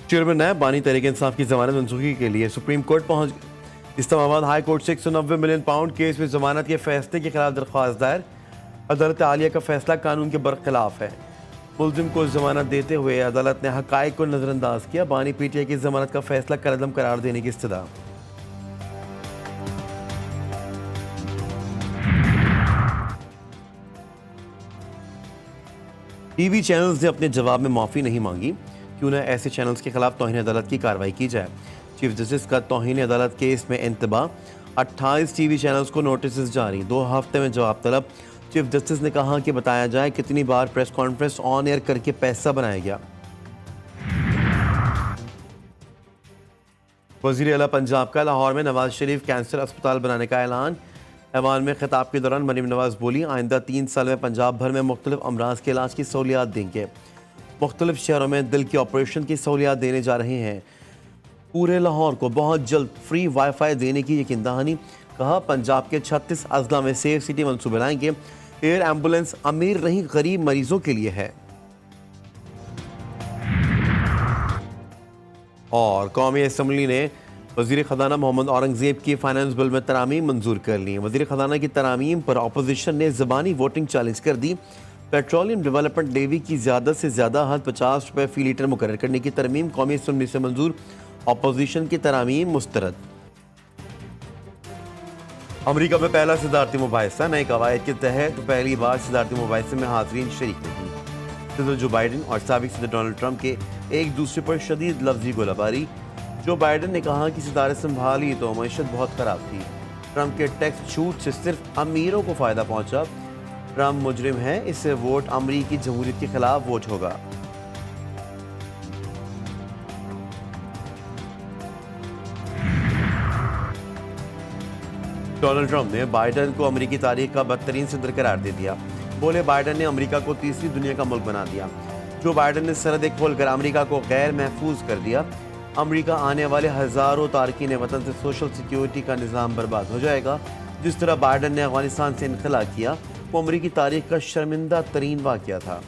Chairman NAB بانی تحریک انصاف کی ضمانت منسوخی کے لیے سپریم کورٹ پہنچ گئے۔ اسلام آباد ہائی کورٹ سے 190 ملین پاؤنڈ کیس میں ضمانت کے فیصلے کے خلاف درخواست دائر۔ عدالت عالیہ کا فیصلہ قانون کے برخلاف ہے۔ ملزم کو ضمانت دیتے ہوئے عدالت نے حقائق کو نظر انداز کیا۔ بانی پی ٹی آئی کی ضمانت کا فیصلہ کالعدم قرار دینے کی استدعا۔ ٹی وی چینلز نے اپنے جواب میں معافی نہیں مانگی، کیوں نہ ایسے چینلز کے خلاف توہین عدالت کی کارروائی کی جائے۔ چیف جسٹس کا توہین عدالت کیس میں انتباہ، 28 ٹی وی چینلز کو نوٹسز جاری، 2 ہفتے میں جواب طلب۔ چیف جسٹس نے کہا کہ بتایا جائے کتنی بار پریس کانفرنس آن ایئر کر کے پیسہ بنایا گیا۔ وزیر اعلیٰ پنجاب کا لاہور میں نواز شریف کینسر اسپتال بنانے کا اعلان۔ ایوان میں خطاب کے دوران مریم نواز بولی، آئندہ 3 سال میں پنجاب بھر میں مختلف امراض کے علاج کی سہولیات دیں گے۔ مختلف شہروں میں دل کے آپریشن کی سہولیات دینے جا رہے ہیں۔ پورے لاہور کو بہت جلد فری وائی فائی دینے کی یقین دہانی۔ کہا پنجاب کے 36 اضلاع میں سیف سٹی منصوبے لائیں گے۔ ایئر ایمبولینس امیر نہیں غریب مریضوں کے لیے ہے۔ اور قومی اسمبلی نے وزیر خزانہ محمد اورنگزیب کی فائنانس بل میں ترامیم منظور کر لی۔ وزیر خزانہ کی ترامیم پر اپوزیشن نے زبانی ووٹنگ چیلنج کر دی۔ پیٹرولیم ڈیولپمنٹ لیوی کی زیادہ سے زیادہ حد 50 روپے فی لیٹر مقرر کرنے کی ترمیم قومی اسمبلی سے منظور، اپوزیشن کی ترامیم مسترد۔ امریکہ میں پہلا صدارتی مباحثہ، نئے قواعد کے تحت پہلی بار صدارتی مباحثے میں حاضرین شریک نہیں۔ صدر جو بائیڈن اور سابق صدر ڈونلڈ ٹرمپ کے ایک دوسرے پر شدید لفظی گولہ باری۔ جو بائیڈن نے کہا کہ صدارت سنبھالی تو معیشت بہت خراب تھی۔ ٹرمپ کے ٹیکس چھوٹ سے صرف امیروں کو فائدہ پہنچا۔ ٹرمپ مجرم ہے، اس سے ووٹ امریکی جمہوریت کے خلاف ووٹ ہوگا۔ ڈونلڈ ٹرمپ نے بائیڈن کو امریکی تاریخ کا بدترین صدر قرار دے دیا۔ بولے بائیڈن نے امریکہ کو تیسری دنیا کا ملک بنا دیا۔ جو بائیڈن نے سرحدیں کھول کر امریکہ کو غیر محفوظ کر دیا۔ امریکہ آنے والے ہزاروں تارکین وطن سے سوشل سیکیورٹی کا نظام برباد ہو جائے گا۔ جس طرح بائیڈن نے افغانستان سے انخلا کیا، وہ امریکی تاریخ کا شرمندہ ترین واقعہ تھا۔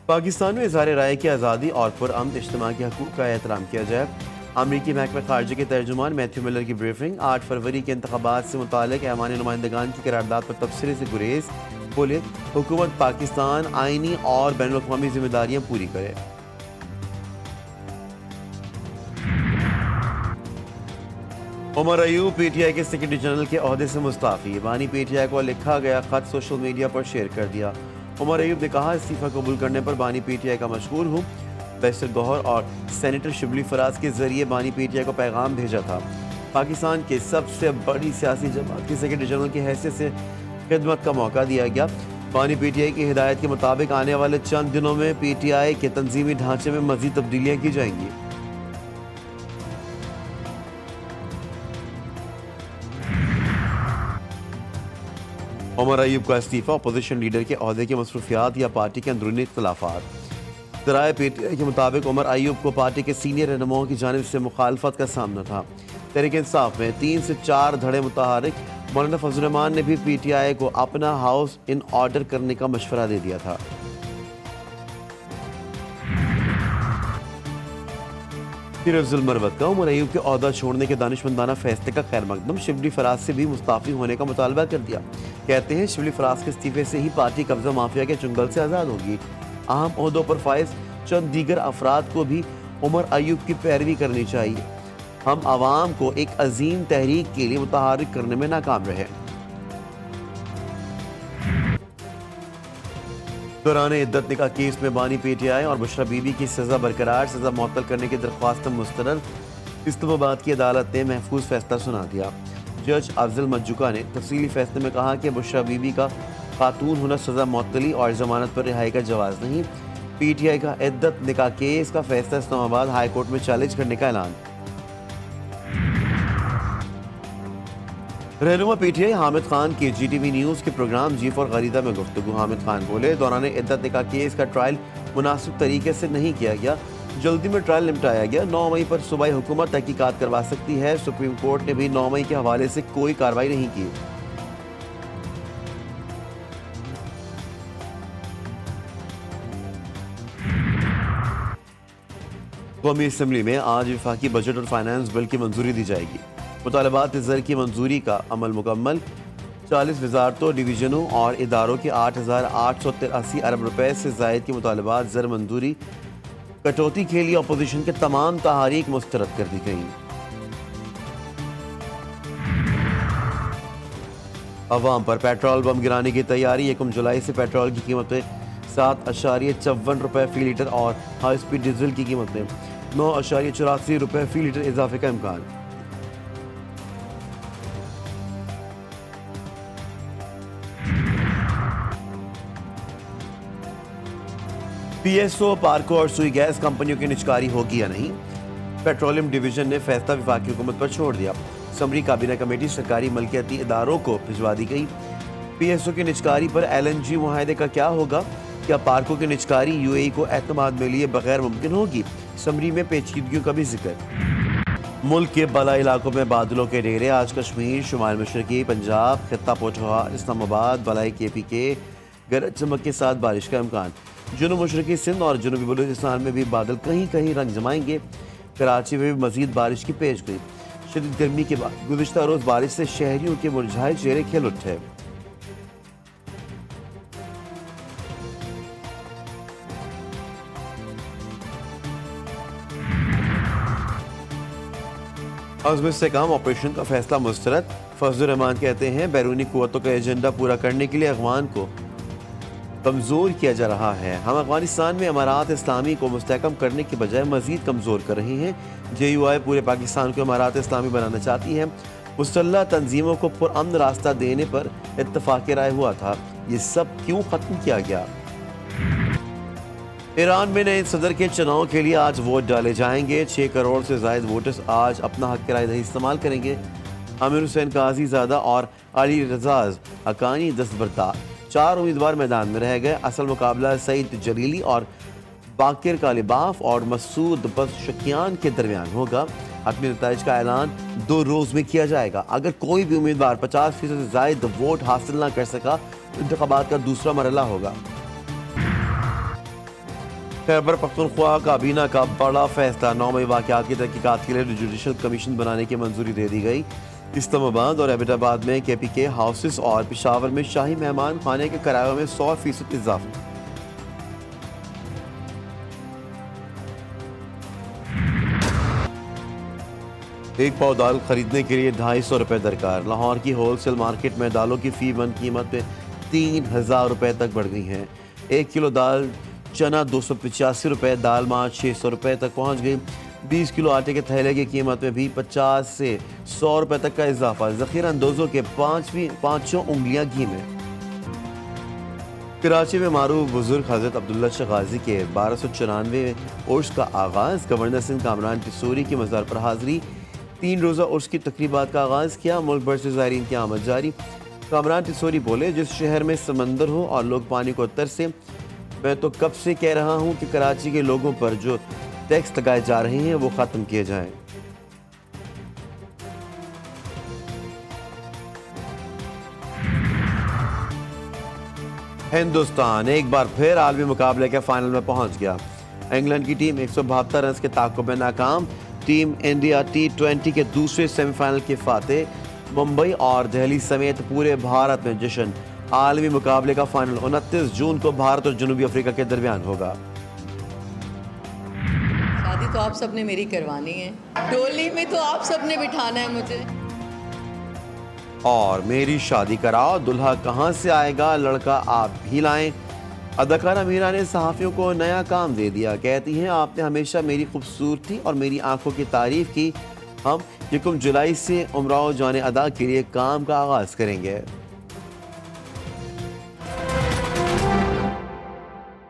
پاکستان میں اظہار رائے کی آزادی اور پرامن اجتماع کے حقوق کا احترام کیا جائے۔ امریکی محکمہ خارجہ کے ترجمان میتھیو ملر کی بریفنگ۔ 8 فروری کے انتخابات سے متعلق ایوان نمائندگان کی قرارداد پر تبصرے سے گریز۔ بولے حکومت پاکستان آئینی اور بین الاقوامی ذمہ داریاں پوری کرے۔ Omar Ayub P T I کے سیکرٹری جنرل کے عہدے سے مستعفی۔ بانی پی ٹی آئی کو لکھا گیا خط سوشل میڈیا پر شیئر کر دیا۔ عمر ایوب نے کہا استعفیٰ قبول کرنے پر بانی پی ٹی آئی کا مشکور ہوں۔ بیرسٹر گوہر اور سینیٹر شبلی فراز کے ذریعے بانی پی ٹی آئی کو پیغام بھیجا تھا۔ پاکستان کے سب سے بڑی سیاسی جماعت کے سیکرٹری جنرل کی حیثیت سے خدمت کا موقع دیا گیا۔ بانی پی ٹی آئی کی ہدایت کے مطابق آنے والے چند دنوں میں پی ٹی آئی کے تنظیمی ڈھانچے میں مزید تبدیلیاں کی جائیں گی۔ عمر ایوب کا استعفیٰ اپوزیشن لیڈر کے عہدے کی مصروفیات یا پارٹی کے اندرونی اختلافات۔ ذرائع پی ٹی آئی کے مطابق عمر ایوب کو پارٹی کے سینئر رہنماؤں کی جانب سے مخالفت کا سامنا تھا۔ تحریک انصاف میں 3 سے 4 دھڑے متحرک۔ مولانا فضل الرحمان نے بھی پی ٹی آئی کو اپنا ہاؤس ان آرڈر کرنے کا مشورہ دے دیا تھا۔ پھر افضل مروت کا عمر ایوب کے عہدہ چھوڑنے کے دانشمندانہ فیصلے کا خیر مقدم۔ شبلی فراز سے بھی مستعفی ہونے کا مطالبہ کر دیا۔ کہتے ہیں شبلی فراز کے استعفے سے ہی پارٹی قبضہ مافیا کے چنگل سے آزاد ہوگی۔ اہم عہدوں پر فائز چند دیگر افراد کو بھی عمر ایوب کی پیروی کرنی چاہیے۔ ہم عوام کو ایک عظیم تحریک کے لیے متحرک کرنے میں ناکام رہے۔ دوران عدت نکاح کیس میں بانی پی ٹی آئی اور بشرا بی بی کی سزا برقرار، سزا معطل کرنے کی درخواست مسترد۔ اسلام آباد کی عدالت نے محفوظ فیصلہ سنا دیا۔ جج افضل مجوکا نے تفصیلی فیصلے میں کہا کہ بشرا بی بی کا خاتون ہونا سزا معطلی اور ضمانت پر رہائی کا جواز نہیں۔ پی ٹی آئی کا عدت نکاح کیس کا فیصلہ اسلام آباد ہائی کورٹ میں چیلنج کرنے کا اعلان۔ رہنما P T I Hamid Khan کی جی ٹی وی نیوز کے پروگرام جیف اور غریدہ میں گفتگو۔ حامد خان بولے دوران عدت نکاح کیس کا ٹرائل مناسب طریقے سے نہیں کیا گیا، جلدی میں ٹرائل نمٹایا گیا۔ 9 مئی پر صوبائی حکومت تحقیقات کروا سکتی ہے۔ سپریم کورٹ نے بھی 9 مئی کے حوالے سے کوئی کارروائی نہیں کی۔ قومی اسمبلی میں آج وفاقی بجٹ اور فائنانس بل کی منظوری دی جائے گی۔ مطالبات زر کی منظوری کا عمل مکمل، 40 وزارتوں، ڈویژنوں اور اداروں کے 8,883 ارب روپے سے زائد کے مطالبات زر منظوری کٹوتی کے لیے اپوزیشن کے تمام تحاریک مسترد کر دی گئیں۔ عوام پر پیٹرول بم گرانے کی تیاری، 1 جولائی سے پیٹرول کی قیمتیں 7.54 روپے فی لیٹر اور ہائی سپیڈ ڈیزل کی قیمت میں 9.84 روپے فی لیٹر اضافے کا امکان۔ پی ایس او، پارکو اور سوئی گیس کمپنیوں کی نجکاری ہوگی یا نہیں، پیٹرولیم ڈویژن نے فیصلہ وفاقی حکومت پر چھوڑ دیا۔ اسمبلی کابینہ کمیٹی سرکاری ملکیتی اداروں کو بھجوا دی گئی۔ پی ایس او کی نجکاری پر ایل این جی معاہدے کا کیا ہوگا؟ کیا پارکو کی نجکاری یو اے ای کو اعتماد میں لیے بغیر ممکن ہوگی؟ اسمبلی میں پیچیدگیوں کا بھی ذکر۔ ملک کے بالائی علاقوں میں بادلوں کے ڈیرے، آج کشمیر، شمال مشرقی پنجاب، خطہ پوٹھوہار، اسلام آباد، بالائی کے پی کے، گرج چمک کے ساتھ بارش کا امکان۔ جنوب مشرقی سندھ اور جنوبی بلوچستان میں بھی بادل کہیں کہیں رنگ جمائیں گے۔ کراچی میں بھی مزید بارش کی پیش گئی۔ شدید گرمی کے بعد گزشتہ روز بارش سے شہریوں کے مرجھائے چہرے کھل اٹھے۔ عزم استحکام آپریشن کا فیصلہ مسترد، فضل الرحمان کہتے ہیں بیرونی قوتوں کا ایجنڈا پورا کرنے کے لیے افغان کو کمزور کیا جا رہا ہے۔ ہم افغانستان میں امارات اسلامی کو مستحکم کرنے کے بجائے مزید کمزور کر رہے ہیں۔ جے یو آئی پورے پاکستان کو امارات اسلامی بنانا چاہتی ہے۔ مسلح تنظیموں کو پرامن راستہ دینے پر اتفاق رائے ہوا تھا، یہ سب کیوں ختم کیا گیا؟ ایران میں نئے صدر کے چناؤ کے لیے آج ووٹ ڈالے جائیں گے۔ 6 کروڑ سے زائد ووٹرز آج اپنا حق رائے دہی استعمال کریں گے۔ عامر حسین قاضی زادہ اور علی رضاز حقانی دستبردار، 4 امیدوار میدان میں رہ گئے۔ اصل مقابلہ سعید جلیلی اور باقر کالباف اور مسعود پزشکیان کے درمیان ہوگا۔ حتمی نتائج کا اعلان 2 روز میں کیا جائے گا۔ اگر کوئی بھی امیدوار 50% سے زائد ووٹ حاصل نہ کر سکا تو انتخابات کا دوسرا مرحلہ ہوگا۔ خیبر پختونخوا کابینہ کا بڑا فیصلہ، 9 مئی واقعات کی تحقیقات کے لیے جوڈیشل کمیشن بنانے کی منظوری دے دی گئی۔ اسلام آباد اور ایبٹ آباد میں کے پی کے ہاؤسز اور پشاور میں شاہی مہمان خانے کے کرایوں میں 100% اضافہ۔ ایک پاؤ دال خریدنے کے لیے 250 روپے درکار۔ لاہور کی ہول سیل مارکیٹ میں دالوں کی فی من قیمت میں 3000 روپے تک بڑھ گئی ہیں۔ 1 کلو دال چنا 285 روپے، دال ماٹ 600 روپے تک پہنچ گئی۔ 20 کلو آٹے کے تھیلے کی قیمت میں بھی 50 سے 100 روپے تک کا اضافہ۔ ذخیرہ اندوزوں کے پانچوں انگلیاں گھی میں۔ کراچی میں معروف بزرگ حضرت عبداللہ شاہ غازی کے 1294 عرس کا آغاز، گورنر سندھ کامران ٹسوری کی مزار پر حاضری۔ 3 روزہ عرس کی تقریبات کا آغاز کیا، ملک بھر سے زائرین کی آمد جاری۔ کامران ٹسوری بولے، جس شہر میں سمندر ہو اور لوگ پانی کو ترسیں، میں تو کب سے کہہ رہا ہوں کہ کراچی کے لوگوں پر جو ٹیکس لگائے جا رہے ہیں وہ ختم کیے جائیں۔ ہندوستان ایک بار پھر عالمی مقابلے کے فائنل میں پہنچ گیا۔ انگلینڈ کی ٹیم 172 رنز کے تعاقب میں ناکام۔ ٹیم انڈیا T20 کے دوسرے سیمی فائنل کے فاتح۔ ممبئی اور دہلی سمیت پورے بھارت میں جشن۔ عالمی مقابلے کا فائنل 29 جون کو بھارت اور جنوبی افریقہ کے درمیان ہوگا۔ شادی تو آپ سب نے میری کروانی ہے، ڈولی میں تو آپ سب نے بٹھانا ہے مجھے۔ اور میری شادی کراؤ، دلہا کہاں سے آئے گا، لڑکا آپ بھی لائیں۔ اداکارہ میرا نے صحافیوں کو نیا کام دے دیا، کہتی ہیں آپ نے ہمیشہ میری خوبصورتی اور میری آنکھوں کی تعریف کی۔ ہم 1 جولائی سے امراؤ جان ادا کے لیے کام کا آغاز کریں گے۔